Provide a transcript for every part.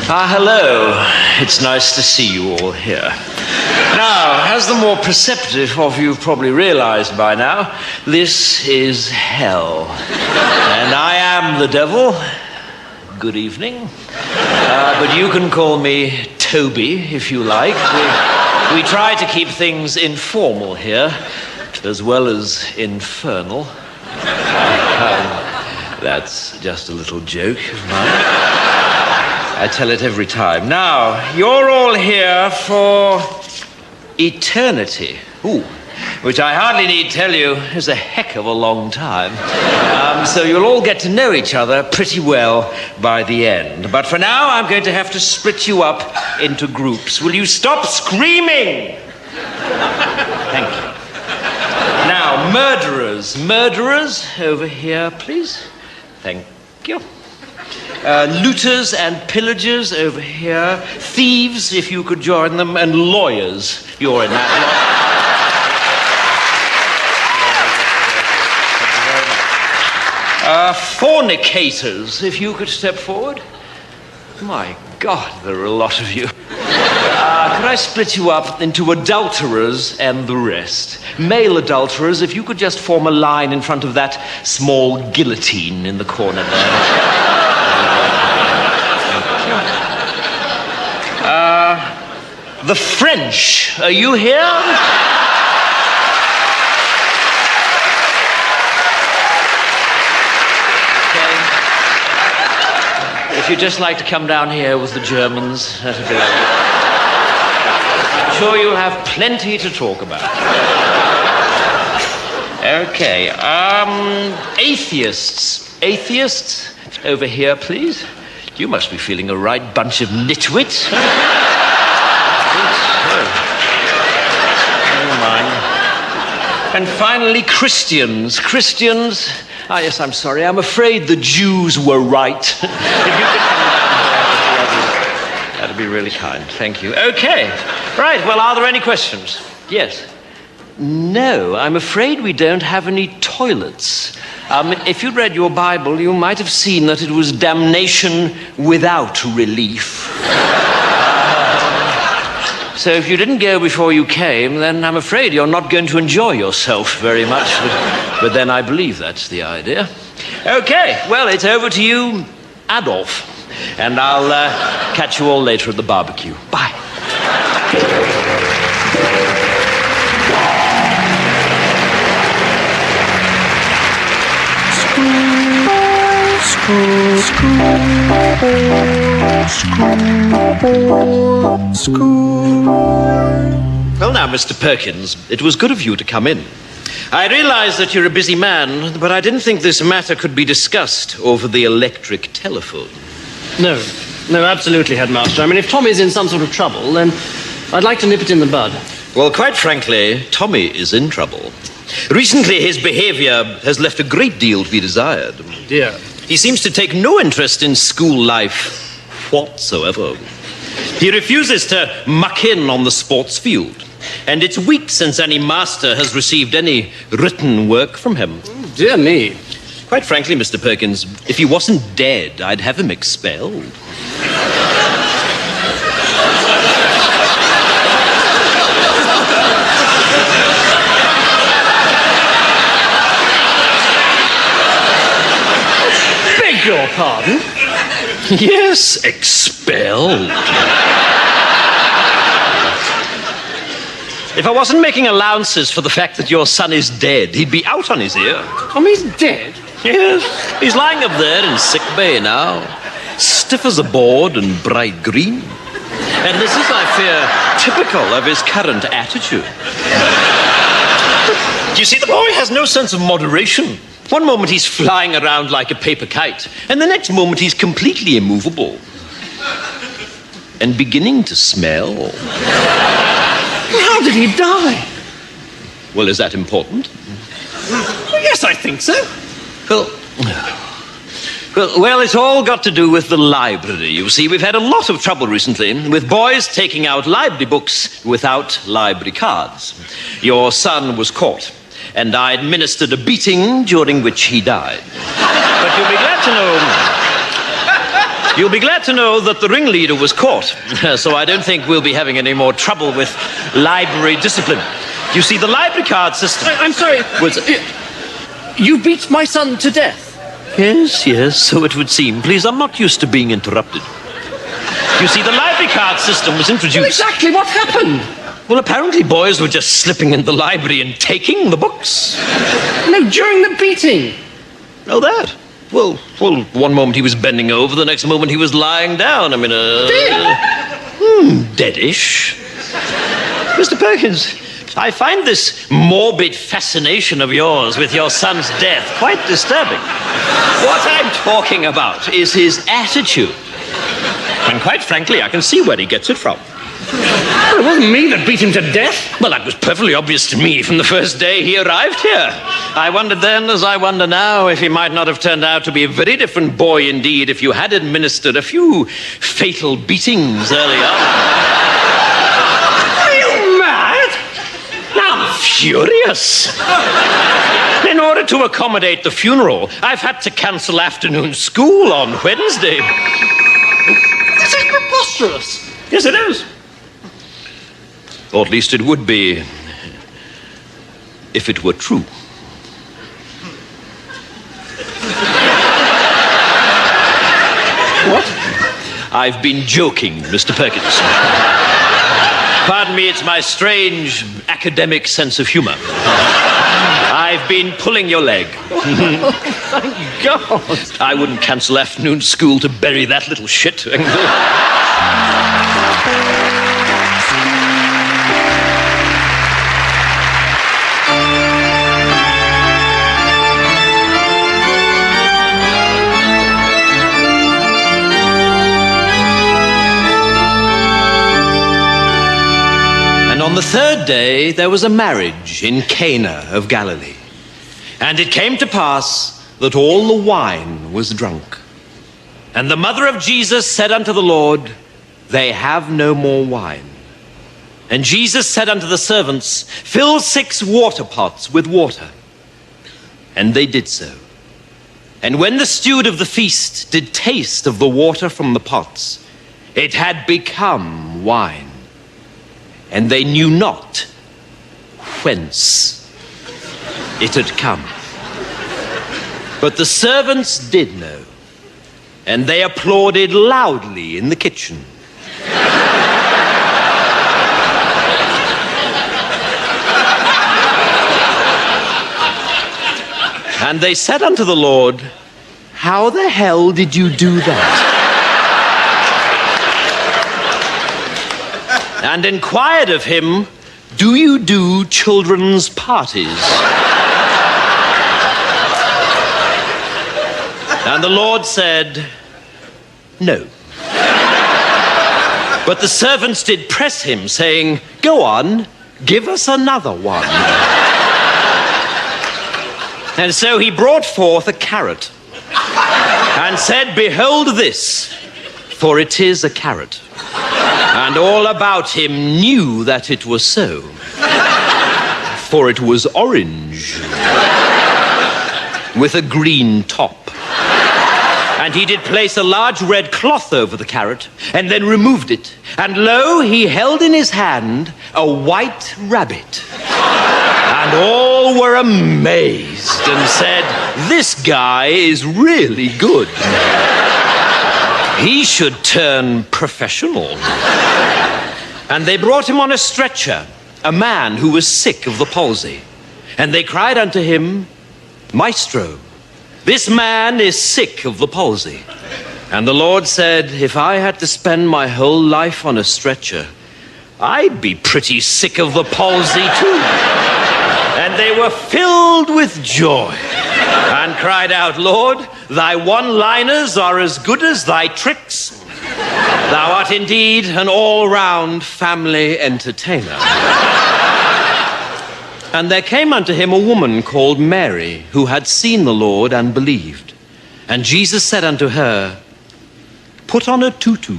Hello. It's nice to see you all here. Now, as the more perceptive of you probably realized by now, this is hell. And I am the devil. Good evening. But you can call me Toby, if you like. We try to keep things informal here, as well as infernal. That's just a little joke of mine. I tell it every time. Now, you're all here for eternity. Ooh, which I hardly need tell you is a heck of a long time. So you'll all get to know each other pretty well by the end. But for now, I'm going to have to split you up into groups. Will you stop screaming? Thank you. Now, murderers. Murderers, over here, please. Thank you. Looters and pillagers over here. Thieves, if you could join them. And lawyers. You're in that lot. Fornicators, if you could step forward. My God, there are a lot of you. Could I split you up into adulterers and the rest? Male adulterers, if you could just form a line in front of that small guillotine in the corner there. The French, are you here? Okay. If you'd just like to come down here with the Germans, that'd be lovely. I'm sure you'll have plenty to talk about. Okay, atheists. Atheists, over here, please. You must be feeling a right bunch of nitwits. Never mind. And finally, Christians. Christians. Ah, yes, I'm sorry. I'm afraid the Jews were right. If you could come down here, that'd be really kind. Thank you. Okay. Right. Well, are there any questions? Yes. No, I'm afraid we don't have any toilets. If you'd read your Bible, you might have seen that it was damnation without relief. So if you didn't go before you came, then I'm afraid you're not going to enjoy yourself very much. But then I believe that's the idea. Okay, well, it's over to you, Adolf. And I'll catch you all later at the barbecue. Bye. Well, now, Mr. Perkins, it was good of you to come in. I realize that you're a busy man, but I didn't think this matter could be discussed over the electric telephone. No, absolutely, Headmaster. I mean, if Tommy's in some sort of trouble, then I'd like to nip it in the bud. Well, quite frankly, Tommy is in trouble. Recently, his behavior has left a great deal to be desired. Dear. He seems to take no interest in school life whatsoever. He refuses to muck in on the sports field. And it's weeks since any master has received any written work from him. Oh, dear me. Quite frankly, Mr. Perkins, if he wasn't dead, I'd have him expelled. Beg your pardon? Yes, expelled. If I wasn't making allowances for the fact that your son is dead, he'd be out on his ear. Tommy's dead? Yes, he's lying up there in sick bay now, stiff as a board and bright green. And this is, I fear, typical of his current attitude. You see, the boy has no sense of moderation. One moment he's flying around like a paper kite, and the next moment he's completely immovable. And beginning to smell. How did he die? Well, is that important? Yes, I think so. Well, it's all got to do with the library. You see, we've had a lot of trouble recently with boys taking out library books without library cards. Your son was caught, and I administered a beating during which he died. But you'll be glad to know You'll be glad to know that the ringleader was caught, so I don't think we'll be having any more trouble with library discipline. You see, the library card system... I'm sorry. You beat my son to death? Yes, so it would seem. Please, I'm not used to being interrupted. You see, the library card system was introduced... Exactly, what happened? Well, apparently boys were just slipping into the library and taking the books. No, during the beating. Oh, that? Well, one moment he was bending over, the next moment he was lying down. I mean, deadish. Mr. Perkins, I find this morbid fascination of yours with your son's death quite disturbing. What I'm talking about is his attitude. And quite frankly, I can see where he gets it from. Well, it wasn't me that beat him to death. Well, that was perfectly obvious to me from the first day he arrived here. I wondered then, as I wonder now, if he might not have turned out to be a very different boy indeed if you had administered a few fatal beatings early on. Are you mad? I'm furious. In order to accommodate the funeral, I've had to cancel afternoon school on Wednesday. This is preposterous. Yes, it is. Or at least it would be if it were true. What? I've been joking, Mr. Perkins. Pardon me, it's my strange academic sense of humor. I've been pulling your leg. Oh, thank God. I wouldn't cancel afternoon school to bury that little shit. On the third day, there was a marriage in Cana of Galilee. And it came to pass that all the wine was drunk. And the mother of Jesus said unto the Lord, They have no more wine. And Jesus said unto the servants, Fill 6 water pots with water. And they did so. And when the steward of the feast did taste of the water from the pots, it had become wine. And they knew not whence it had come. But the servants did know, and they applauded loudly in the kitchen. And they said unto the Lord, How the hell did you do that? And inquired of him, Do you do children's parties? And the Lord said, No. But the servants did press him, saying, Go on, give us another one. And so he brought forth a carrot and said, Behold this, for it is a carrot. And all about him knew that it was so, for it was orange, with a green top. And he did place a large red cloth over the carrot, and then removed it. And lo, he held in his hand a white rabbit. And all were amazed and said, This guy is really good. He should turn professional. And they brought him on a stretcher, a man who was sick of the palsy. And they cried unto him, Maestro, this man is sick of the palsy. And the Lord said, If I had to spend my whole life on a stretcher, I'd be pretty sick of the palsy too. And they were filled with joy and cried out, Lord, thy one-liners are as good as thy tricks. Thou art indeed an all-round family entertainer. And there came unto him a woman called Mary, who had seen the Lord and believed. And Jesus said unto her, Put on a tutu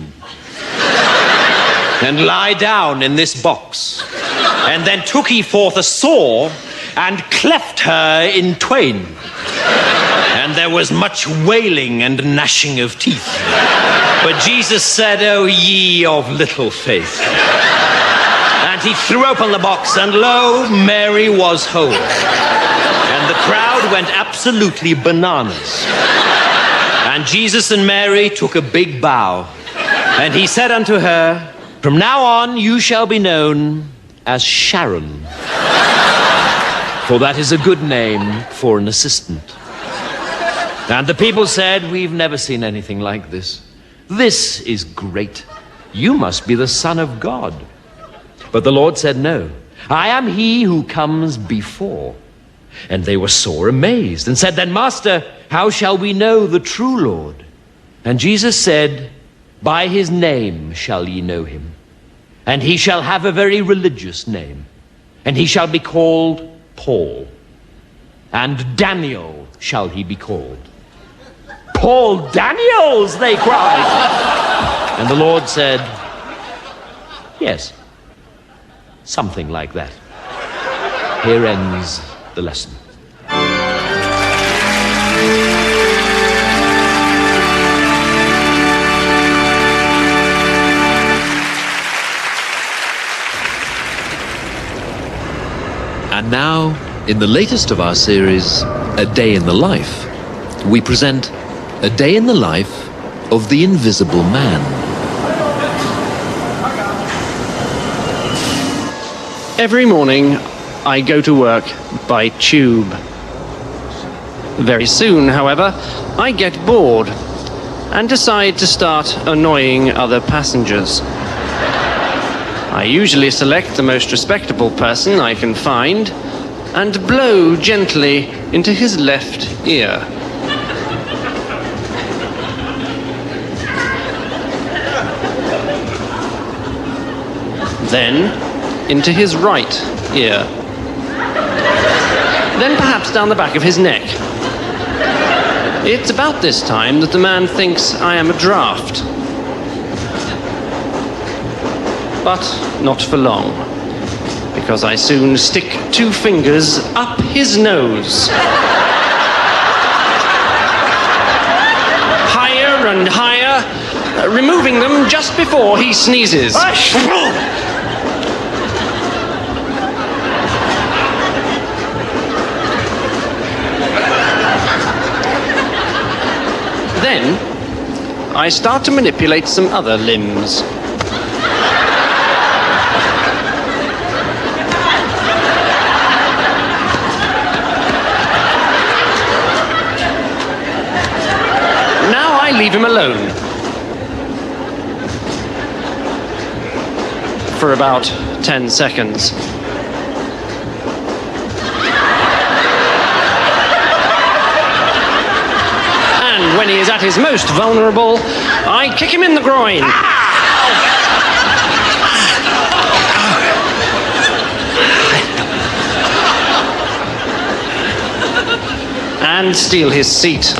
and lie down in this box. And then took he forth a saw and cleft her in twain. And there was much wailing and gnashing of teeth. But Jesus said, "O ye of little faith." And he threw open the box, and lo, Mary was whole. And the crowd went absolutely bananas. And Jesus and Mary took a big bow. And he said unto her, "From now on you shall be known as Sharon. For that is a good name for an assistant." And the people said, "We've never seen anything like this. This is great. You must be the Son of God." But the Lord said, "No, I am he who comes before." And they were sore amazed and said, "Then, Master, how shall we know the true Lord?" And Jesus said, "By his name shall ye know him. And he shall have a very religious name. And he shall be called Paul. And Daniel shall he be called." "Paul Daniels," they cried. And the Lord said, "Yes, something like that." Here ends the lesson. And now, in the latest of our series, A Day in the Life, we present A Day in the Life of the Invisible Man. Every morning, I go to work by tube. Very soon, however, I get bored and decide to start annoying other passengers. I usually select the most respectable person I can find and blow gently into his left ear. Then into his right ear. Then perhaps down the back of his neck. It's about this time that the man thinks I am a draft. But not for long, because I soon stick 2 fingers up his nose. Higher and higher, removing them just before he sneezes. Then, I start to manipulate some other limbs. Now I leave him alone. For about 10 seconds. When he is at his most vulnerable, I kick him in the groin. And steal his seat.